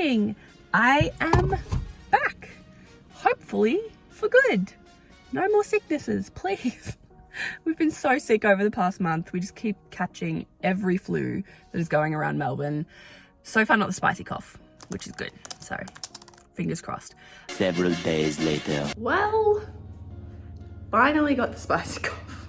morning. I am back, hopefully for good. No more sicknesses, please. We've been so sick over the past month. We just keep catching every flu that is going around Melbourne. So far not the spicy cough, which is good. So fingers crossed. Several days later. Well, finally got the spicy cough.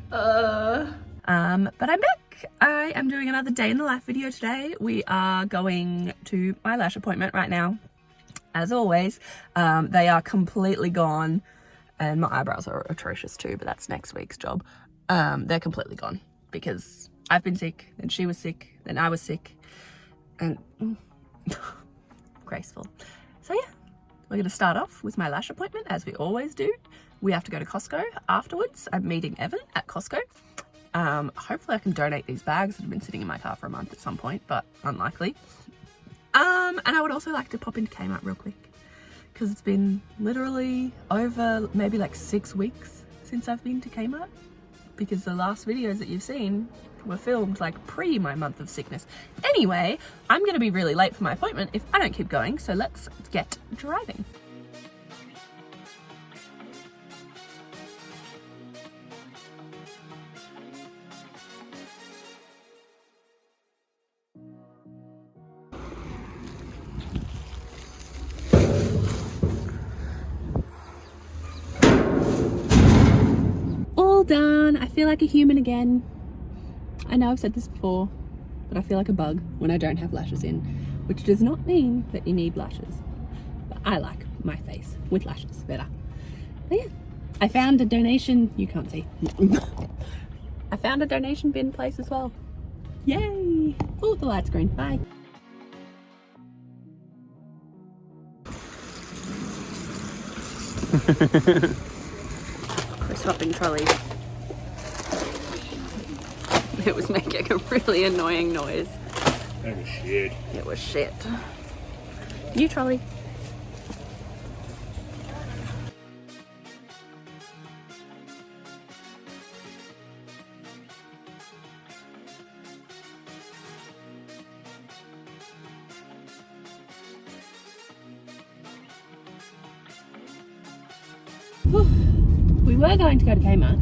But I'm back. I am doing another day in the life video today. We are going to my lash appointment right now. As always, they are completely gone, and my eyebrows are atrocious too, but that's next week's job. They're completely gone because I've been sick, then she was sick, then I was sick, and graceful. So yeah, we're gonna start off with my lash appointment as we always do. We have to go to Costco afterwards. I'm meeting Evan at Costco. Hopefully I can donate these bags that have been sitting in my car for a month at some point, but unlikely. And I would also like to pop into Kmart real quick because it's been literally over maybe like 6 weeks since I've been to Kmart, because the last videos that you've seen were filmed like pre my month of sickness. Anyway, I'm going to be really late for my appointment if I don't keep going, so let's get driving. Done. I feel like a human again. I know I've said this before, but I feel like a bug when I don't have lashes in, which does not mean that you need lashes, but I like my face with lashes better. But yeah, I found a donation, you can't see. I found a donation bin place as well. Yay! Oh, the light's green. Bye. We're swapping trolleys. It was making a really annoying noise. That was shit. It was shit. New trolley. We were going to go to Kmart,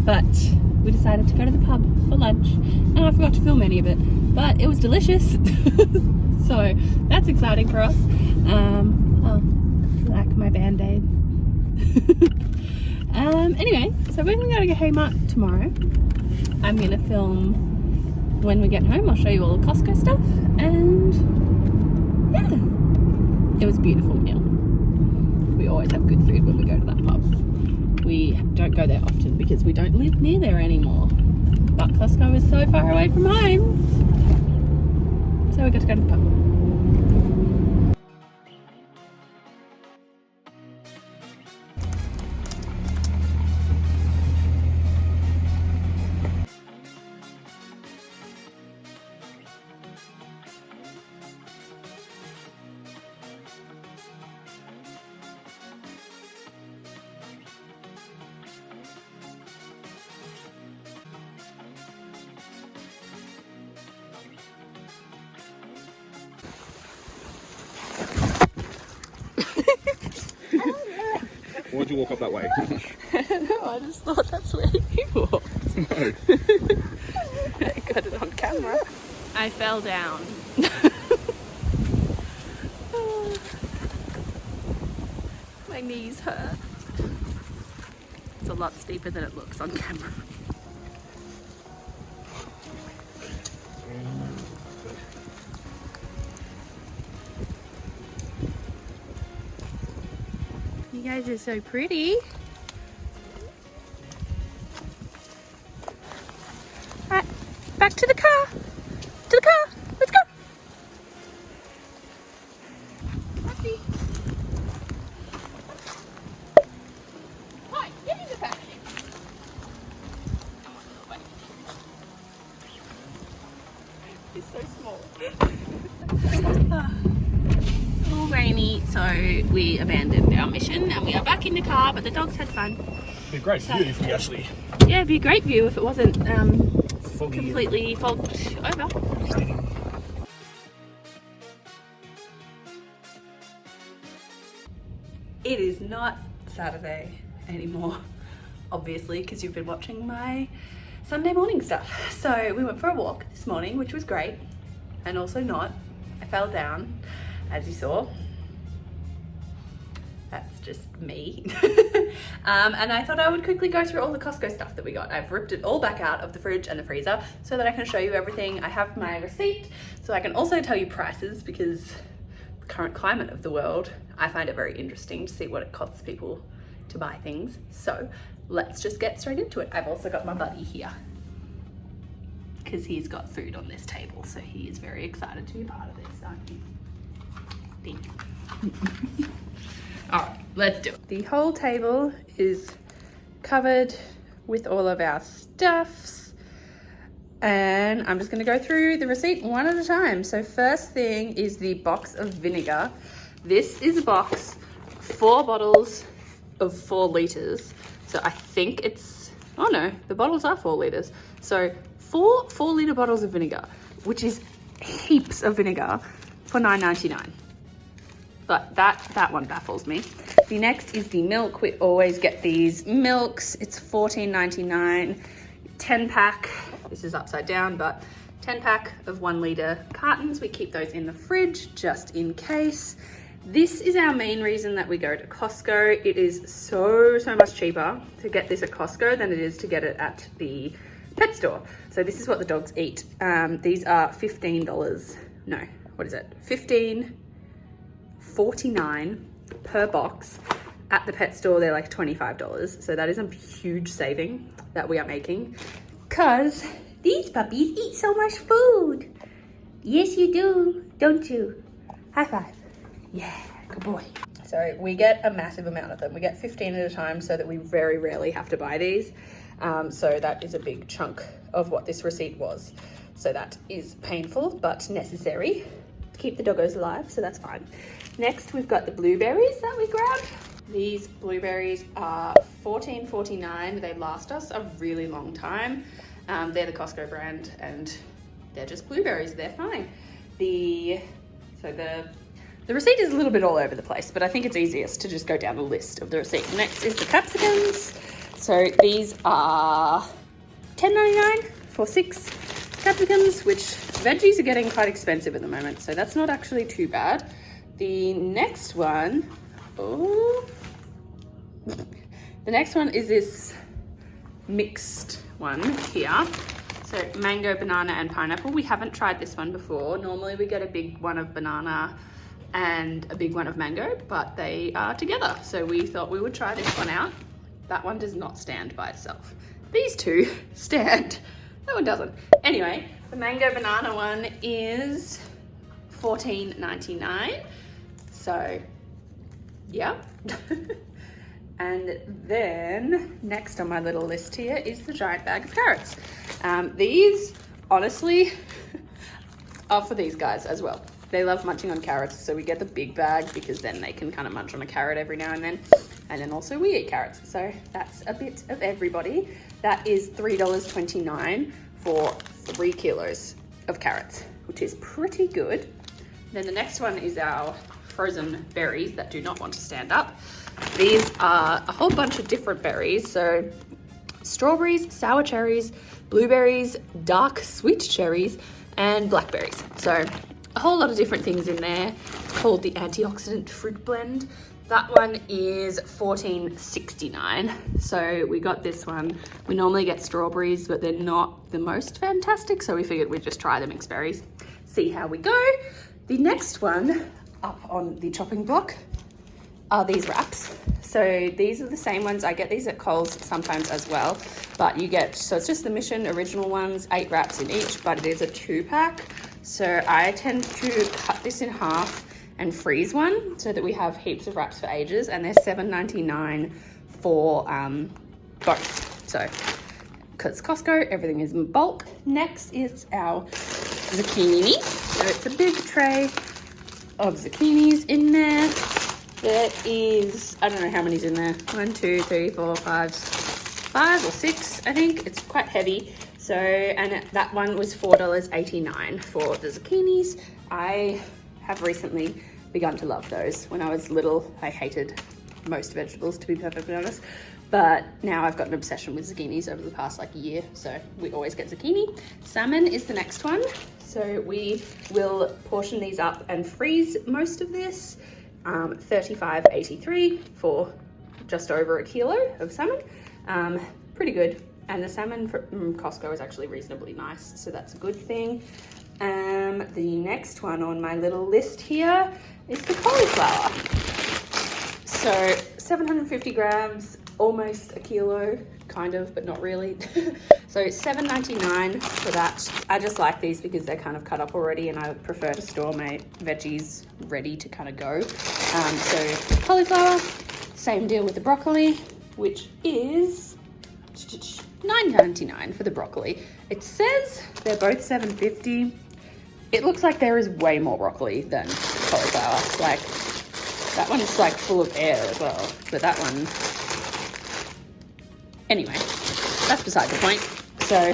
but we decided to go to the pub for lunch, and I forgot to film any of it, but it was delicious. So that's exciting for us. Oh, like my band-aid. Anyway, so we're gonna go to Kmart tomorrow. I'm gonna film when we get home. I'll show you all the Costco stuff, and yeah, it was a beautiful meal. We always have good food when we go to that pub. We don't go there often because we don't live near there anymore. But Costco is so far away from home. So we got to go to the pub. Why'd you walk up that way? No, I just thought that's where you walked. No. I got it on camera. I fell down. My knees hurt. It's a lot steeper than it looks on camera. You guys are so pretty. Alright, back to the car. To the car. Let's go. Happy. Hi, get in the back. He's so small. All rainy, so we abandoned our mission and we are back in the car, but the dogs had fun. It'd be a great view if we actually... Yeah, it'd be a great view if it wasn't foggy completely fogged over. It is not Saturday anymore, obviously, because you've been watching my Sunday morning stuff. So we went for a walk this morning, which was great, and also not. I fell down, as you saw. That's just me. And I thought I would quickly go through all the Costco stuff that we got. I've ripped it all back out of the fridge and the freezer so that I can show you everything. I have my receipt, so I can also tell you prices, because the current climate of the world, I find it very interesting to see what it costs people to buy things. So let's just get straight into it. I've also got my buddy here, because he's got food on this table, so he is very excited to be part of this, aren't you? Thank you. All right, let's do it. The whole table is covered with all of our stuffs, and I'm just gonna go through the receipt one at a time. So first thing is the box of vinegar. This is a box, 4 bottles of 4 liters. So I think it's, oh no, the bottles are 4 liters. So 4 4-liter bottles of vinegar, which is heaps of vinegar for $9.99. But that one baffles me. The next is the milk. We always get these milks. It's $14.99, 10 pack. This is upside down, but 10 pack of 1 liter cartons. We keep those in the fridge just in case. This is our main reason that we go to Costco. It is so much cheaper to get this at Costco than it is to get it at the pet store. So this is what the dogs eat. These are $15. No, what is it? $15.49 per box. At the pet store, they're like $25. So that is a huge saving that we are making, because these puppies eat so much food. Yes, you do, don't you? High five. Yeah, good boy. So we get a massive amount of them. We get 15 at a time so that we very rarely have to buy these. So that is a big chunk of what this receipt was. So that is painful, but necessary to keep the doggos alive, so that's fine. Next, we've got the blueberries that we grabbed. These blueberries are $14.49. They last us a really long time. They're the Costco brand, and they're just blueberries. They're fine. The receipt is a little bit all over the place, but I think it's easiest to just go down the list of the receipt. Next is the capsicums. So these are $10.99 for 6 capsicums, which veggies are getting quite expensive at the moment, so that's not actually too bad. The next one, the next one is this mixed one here. So mango, banana, and pineapple. We haven't tried this one before. Normally we get a big one of banana and a big one of mango, but they are together. So we thought we would try this one out. That one does not stand by itself. These two stand. That one doesn't. Anyway, the mango banana one is $14.99. So, yeah. And then next on my little list here is the giant bag of carrots. These, honestly, are for these guys as well. They love munching on carrots, so we get the big bag because then they can kind of munch on a carrot every now and then. And then also we eat carrots, so that's a bit of everybody. That is $3.29 for 3 kilos of carrots, which is pretty good. Then the next one is our frozen berries that do not want to stand up. These are a whole bunch of different berries. So strawberries, sour cherries, blueberries, dark sweet cherries, and blackberries. So a whole lot of different things in there. It's called the antioxidant fruit blend. That one is $14.69. So we got this one. We normally get strawberries, but they're not the most fantastic. So we figured we'd just try the mixed berries, see how we go. The next one up on the chopping block are these wraps. So these are the same ones. I get these at Kohl's sometimes as well, but you get, so it's just the Mission original ones, 8 wraps in each, but it is a 2-pack. So I tend to cut this in half and freeze one so that we have heaps of wraps for ages, and they're $7.99 for both. So, because Costco, everything is in bulk. Next is our zucchini. So it's a big tray of zucchinis in there. There is, I don't know how many's in there. 1, 2, 3, 4, 5 or 6, I think. It's quite heavy. So, and that one was $4.89 for the zucchinis. I have recently begun to love those. When I was little, I hated most vegetables, to be perfectly honest. But now I've got an obsession with zucchinis over the past like year, so we always get zucchini. Salmon is the next one. So we will portion these up and freeze most of this. $35.83 for just over a kilo of salmon. Pretty good. And the salmon from Costco is actually reasonably nice, so that's a good thing. The next one on my little list here is the cauliflower. So 750 grams, almost a kilo, kind of, but not really. So $7.99 for that. I just like these because they're kind of cut up already, and I prefer to store my veggies ready to kind of go. So cauliflower, same deal with the broccoli, which is $9.99 for the broccoli. It says they're both $7.50. It looks like there is way more broccoli than cauliflower. Like, that one's like full of air as well, but that one, anyway, that's beside the point. So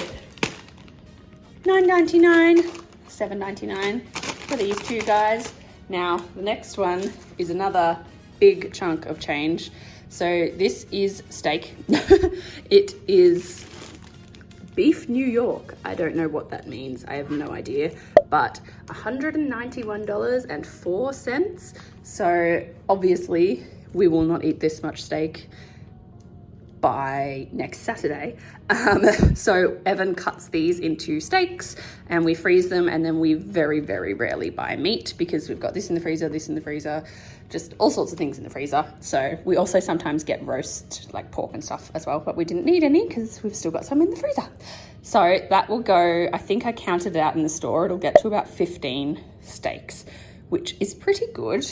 $9.99, $7.99 for these two guys. Now the next one is another big chunk of change. So this is steak. It is beef New York. I don't know what that means. I have no idea, but $191.04. So obviously we will not eat this much steak by next Saturday. So Evan cuts these into steaks and we freeze them, and then we very, very rarely buy meat because we've got this in the freezer, just all sorts of things in the freezer. So we also sometimes get roast, like pork and stuff as well, but we didn't need any because we've still got some in the freezer. So that will go, I think I counted it out in the store, it'll get to about 15 steaks, which is pretty good.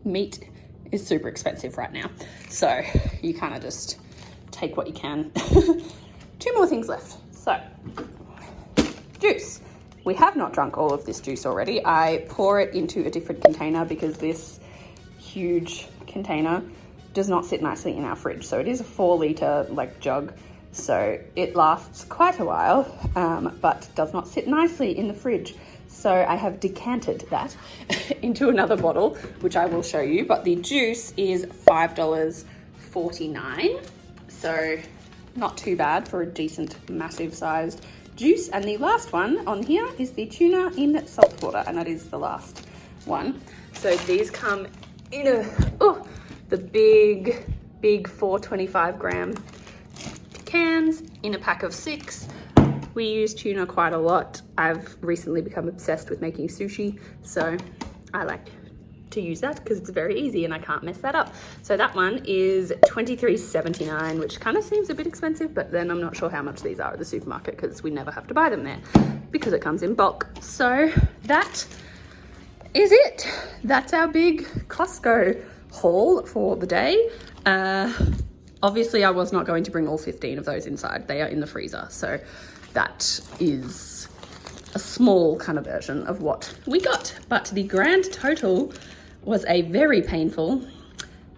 Meat is super expensive right now, so you kind of just take what you can. 2 more things left. So juice. We have not drunk all of this juice already. I pour it into a different container because this huge container does not sit nicely in our fridge. So it is a 4-liter like jug, so it lasts quite a while, but does not sit nicely in the fridge. So I have decanted that into another bottle, which I will show you, but the juice is $5.49. So not too bad for a decent, massive sized juice. And the last one on here is the tuna in salt water, and that is the last one. So these come in the big 425 gram cans in a pack of 6. We use tuna quite a lot. I've recently become obsessed with making sushi, so I like to use that because it's very easy and I can't mess that up. So that one is $23.79, which kind of seems a bit expensive, but then I'm not sure how much these are at the supermarket because we never have to buy them there because it comes in bulk. So that is it. That's our big Costco haul for the day. Obviously I was not going to bring all 15 of those inside. They are in the freezer. So that is a small kind of version of what we got. But the grand total was a very painful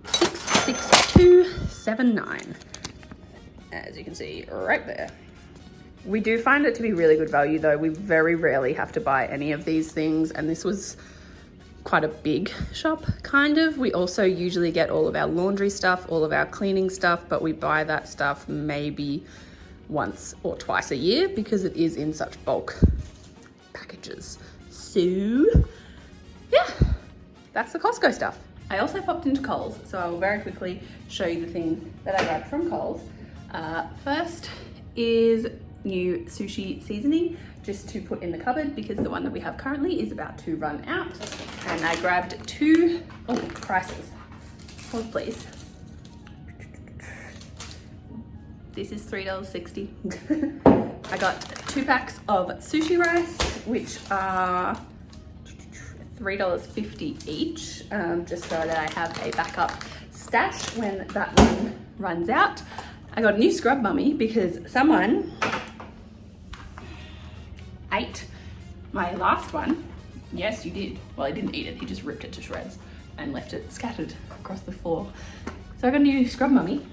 $662.79, as you can see right there. We do find it to be really good value though. We very rarely have to buy any of these things, and this was quite a big shop kind of. We also usually get all of our laundry stuff, all of our cleaning stuff, but we buy that stuff maybe once or twice a year because it is in such bulk packages. So yeah, that's the Costco stuff. I also popped into Kohl's, so I will very quickly show you the things that I grabbed from Kohl's. First is new sushi seasoning, just to put in the cupboard because the one that we have currently is about to run out. And I grabbed 2, prices. Hold please. This is $3.60. I got 2 packs of sushi rice, which are $3.50 each, just so that I have a backup stash when that one runs out. I got a new scrub mummy because someone ate my last one. Yes, you did. Well, he didn't eat it, he just ripped it to shreds and left it scattered across the floor. So I got a new scrub mummy.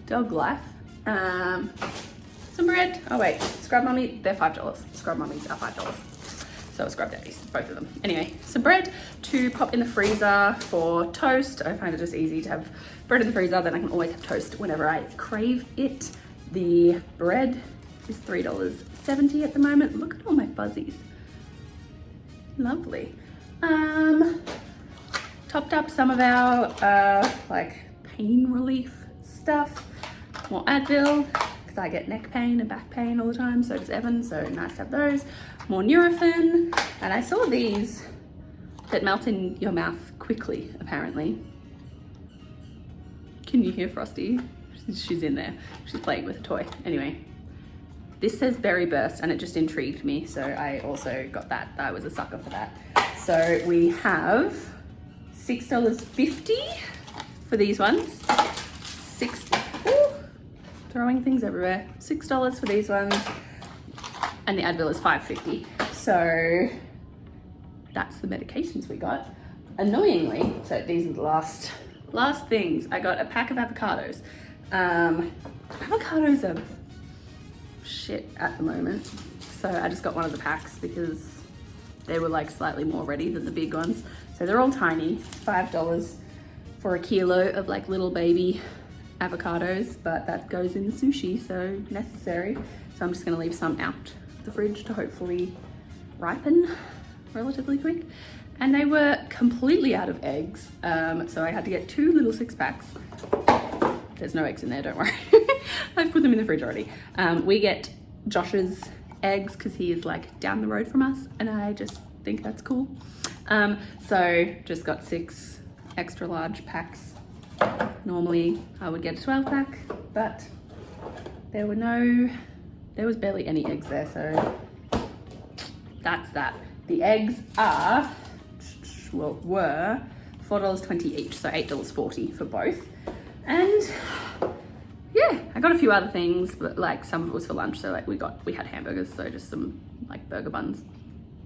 Dog life. Some bread. Oh wait, scrub mummy, they're $5. Scrub mummies are $5. So So scrub daddies, both of them. Anyway, some bread to pop in the freezer for toast. I find it just easy to have bread in the freezer, then I can always have toast whenever I crave it. The bread is $3.70 at the moment. Look at all my fuzzies. Lovely. Topped up some of our like pain relief stuff. More Advil, because I get neck pain and back pain all the time, so does Evan, so nice to have those. More Nurofen, and I saw these that melt in your mouth quickly, apparently. Can you hear Frosty? She's in there. She's playing with a toy. Anyway, this says Berry Burst, and it just intrigued me, so I also got that. I was a sucker for that. So we have $6.50 for these ones. Throwing things everywhere. $6 for these ones, and the Advil is $5.50. So that's the medications we got. Annoyingly, so these are the last things. I got a pack of avocados. Avocados are shit at the moment, so I just got one of the packs because they were like slightly more ready than the big ones. So they're all tiny, $5 for a kilo of like little baby avocados, but that goes in the sushi, so necessary. So I'm just gonna leave some out the fridge to hopefully ripen relatively quick. And they were completely out of eggs, so I had to get 2 little 6-packs. There's no eggs in there, don't worry. I've put them in the fridge already. We get Josh's eggs because he is like down the road from us, and I just think that's cool. So just got 6 extra large packs. Normally I would get a 12-pack, but there was barely any eggs there, so that's that. The eggs were $4.20 each, so $8.40 for both. And yeah, I got a few other things, but like some of it was for lunch, so like we had hamburgers, so just some like burger buns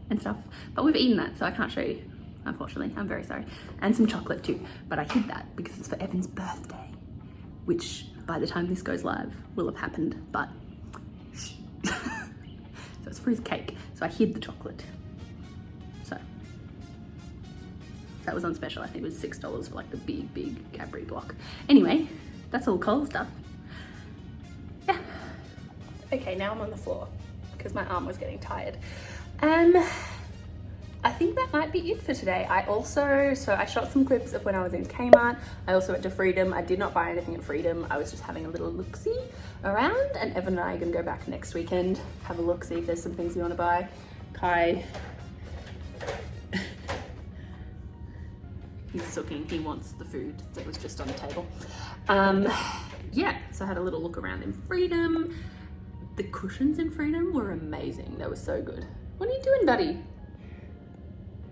and stuff. But we've eaten that, so I can't show you, unfortunately. I'm very sorry. And some chocolate too, but I hid that because it's for Evan's birthday, which by the time this goes live will have happened, but shh. So it's for his cake, so I hid the chocolate. So that was on special. I think it was $6 for like the big Cadbury block. Anyway, that's all Kohl stuff. Yeah. Okay, now I'm on the floor because my arm was getting tired. I think that might be it for today. So I shot some clips of when I was in Kmart. I also went to Freedom. I did not buy anything at Freedom. I was just having a little look-see around, and Evan and I are gonna go back next weekend, have a look, see if there's some things we wanna buy. Kai, he's sucking, he wants the food that was just on the table. Yeah, so I had a little look around in Freedom. The cushions in Freedom were amazing. They were so good. What are you doing, buddy?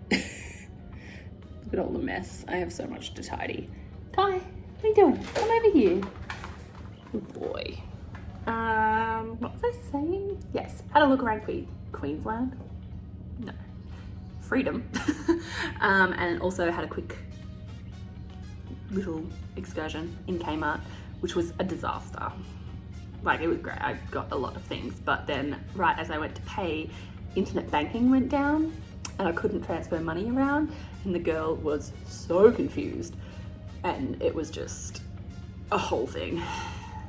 Look at all the mess. I have so much to tidy. Kai, what are you doing? Come over here. Good boy. What was I saying? Yes, had a look around Queensland. No, Freedom. And also had a quick little excursion in Kmart, which was a disaster. Like, it was great. I got a lot of things, but then right as I went to pay, internet banking went down and I couldn't transfer money around, and the girl was so confused, and it was just a whole thing.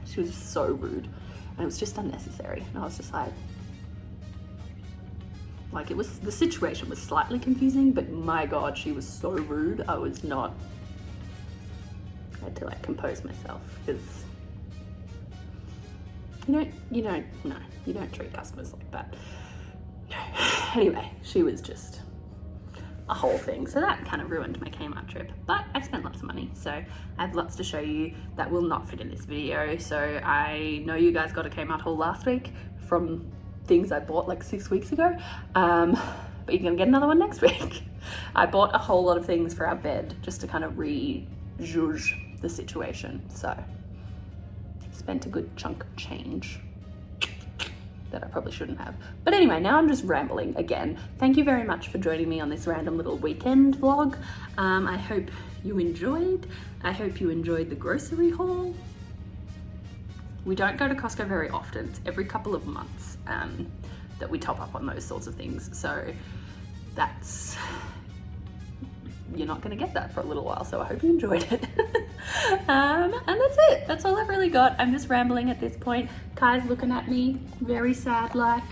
She was so rude, and it was just unnecessary, and I was just like it was, the situation was slightly confusing, but my God, she was so rude. I had to like compose myself, because you don't treat customers like that. No. Anyway, she was just a whole thing. So that kind of ruined my Kmart trip, but I spent lots of money, so I have lots to show you that will not fit in this video. So I know you guys got a Kmart haul last week from things I bought like 6 weeks ago, but you're gonna get another one next week. I bought a whole lot of things for our bed just to kind of re-zhuzh the situation. So spent a good chunk of change that I probably shouldn't have. But anyway, now I'm just rambling again. Thank you very much for joining me on this random little weekend vlog. I hope you enjoyed. I hope you enjoyed the grocery haul. We don't go to Costco very often. It's every couple of months that we top up on those sorts of things. So you're not going to get that for a little while, so I hope you enjoyed it. And that's it. That's all I've really got. I'm just rambling at this point. Kai's looking at me very sad like,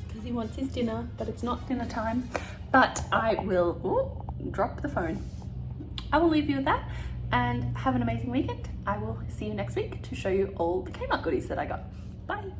because he wants his dinner, but it's not dinner time. But I will drop the phone. I will leave you with that and have an amazing weekend. I will see you next week to show you all the Kmart goodies that I got. Bye.